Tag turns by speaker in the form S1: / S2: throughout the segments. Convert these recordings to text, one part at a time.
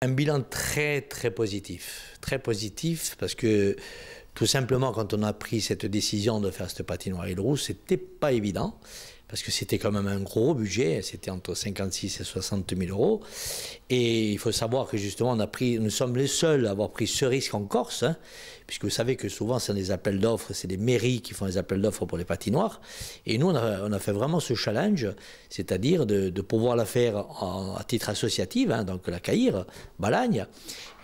S1: Un bilan très positif parce que tout simplement quand on a pris cette décision de faire cette patinoire Île-Rousse, c'était pas évident parce que c'était quand même un gros budget, c'était entre 56 et 60 000 euros et il faut savoir que justement nous sommes les seuls à avoir pris ce risque en Corse, hein, puisque vous savez que souvent c'est des appels d'offres, c'est les mairies qui font les appels d'offres pour les patinoires et nous on a fait vraiment ce challenge, c'est-à-dire de pouvoir la faire à titre associatif, hein, donc la CAIR, Balagne.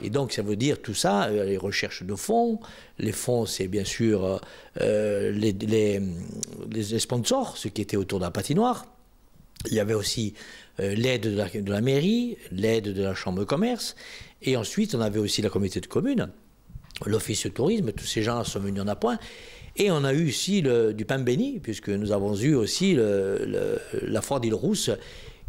S1: Et donc ça veut dire tout ça, les recherches de fonds. Les fonds, c'est bien sûr les sponsors, ceux qui étaient autour de la patinoire. Il y avait aussi l'aide de la mairie, l'aide de la chambre de commerce. Et ensuite, on avait aussi la communauté de communes, l'office de tourisme, tous ces gens sont venus en appoint. Et on a eu aussi du pain béni, puisque nous avons eu aussi la foire d'Île-Rousse,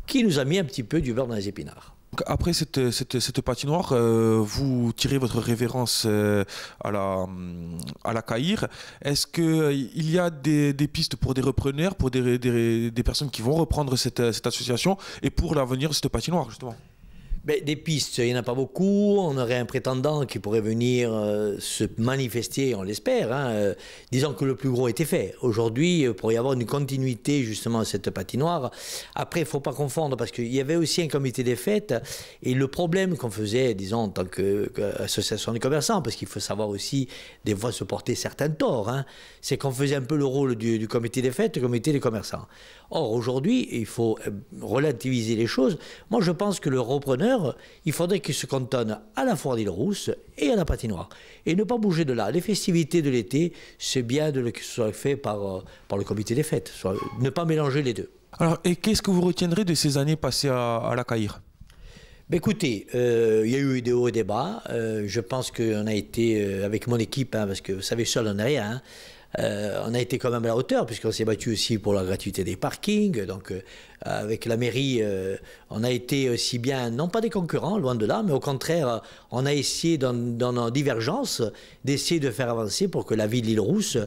S1: qui nous a mis un petit peu du beurre dans les épinards.
S2: Après cette patinoire, vous tirez votre révérence à la CAIR. Est-ce qu'il y a des pistes pour des repreneurs, pour des personnes qui vont reprendre cette association et pour l'avenir de cette patinoire, justement?
S1: Ben, des pistes, il n'y en a pas beaucoup. On aurait un prétendant qui pourrait venir se manifester, on l'espère. Hein. Disons que le plus gros était fait. Aujourd'hui, il pourrait y avoir une continuité justement à cette patinoire. Après, il ne faut pas confondre parce qu'il y avait aussi un comité des fêtes. Et le problème qu'on faisait, disons, en tant qu'association de commerçants, parce qu'il faut savoir aussi des fois se porter certains torts, hein, c'est qu'on faisait un peu le rôle du comité des fêtes, du comité des commerçants. Or, aujourd'hui, il faut relativiser les choses. Moi, je pense que le repreneur, il faudrait qu'il se cantonne à la foire d'Île-Rousse et à la patinoire. Et ne pas bouger de là. Les festivités de l'été, c'est bien que ce soit fait par le comité des fêtes. Ne pas mélanger les deux.
S2: Alors, et qu'est-ce que vous retiendrez de ces années passées à la CAIR?
S1: Ben écoutez, il y a eu des hauts et des bas. Je pense qu'on a été, avec mon équipe, hein, parce que vous savez, seul on n'est rien, hein, on a été quand même à la hauteur, puisqu'on s'est battu aussi pour la gratuité des parkings. Donc, avec la mairie, on a été aussi bien, non pas des concurrents, loin de là, mais au contraire, on a essayé, dans nos divergences, d'essayer de faire avancer pour que la ville d'Île-Rousse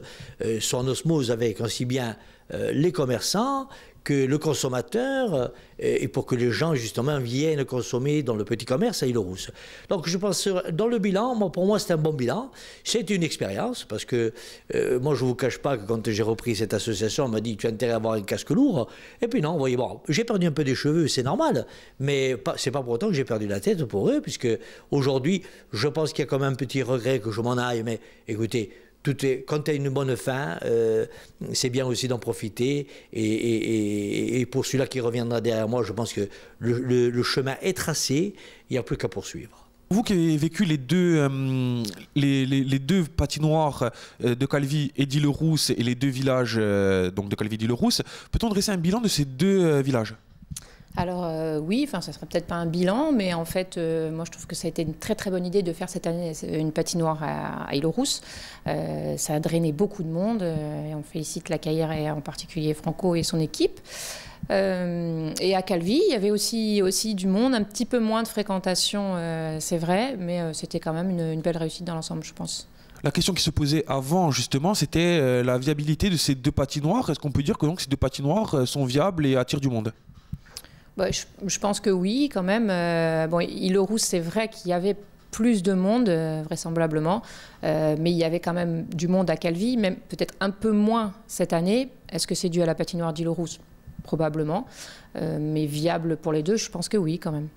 S1: soit en osmose avec aussi bien les commerçants que le consommateur, et pour que les gens justement viennent consommer dans le petit commerce à Île-Rousse. Donc je pense, dans le bilan, pour moi c'est un bon bilan, c'est une expérience, parce que moi je ne vous cache pas que quand j'ai repris cette association, on m'a dit tu as intérêt à avoir un casque lourd, et puis non, vous voyez, bon, j'ai perdu un peu des cheveux, c'est normal, mais c'est pas pour autant que j'ai perdu la tête pour eux, puisque aujourd'hui, je pense qu'il y a quand même un petit regret que je m'en aille, mais écoutez, quand tu as une bonne fin, c'est bien aussi d'en profiter. Et pour celui-là qui reviendra derrière moi, je pense que le chemin est tracé, il n'y a plus qu'à poursuivre.
S2: Vous qui avez vécu les deux patinoires de Calvi et d'Île-Rousse et les deux villages donc de Calvi et d'Île-Rousse, peut-on dresser un bilan de ces deux villages?
S3: Alors oui, enfin ça serait peut-être pas un bilan, mais en fait, moi je trouve que ça a été une très bonne idée de faire cette année une patinoire à Île-Rousse. Ça a drainé beaucoup de monde et on félicite la CAIR et en particulier Franco et son équipe. Et à Calvi, il y avait aussi du monde, un petit peu moins de fréquentation, c'est vrai, mais c'était quand même une belle réussite dans l'ensemble, je pense.
S2: La question qui se posait avant, justement, c'était la viabilité de ces deux patinoires. Est-ce qu'on peut dire que donc, ces deux patinoires sont viables et attirent du monde?
S3: Bah, je pense que oui, quand même. Bon, Île-Rousse, c'est vrai qu'il y avait plus de monde, vraisemblablement, mais il y avait quand même du monde à Calvi, même peut-être un peu moins cette année. Est-ce que c'est dû à la patinoire d'Île-Rousse? Probablement. Mais viable pour les deux, je pense que oui, quand même.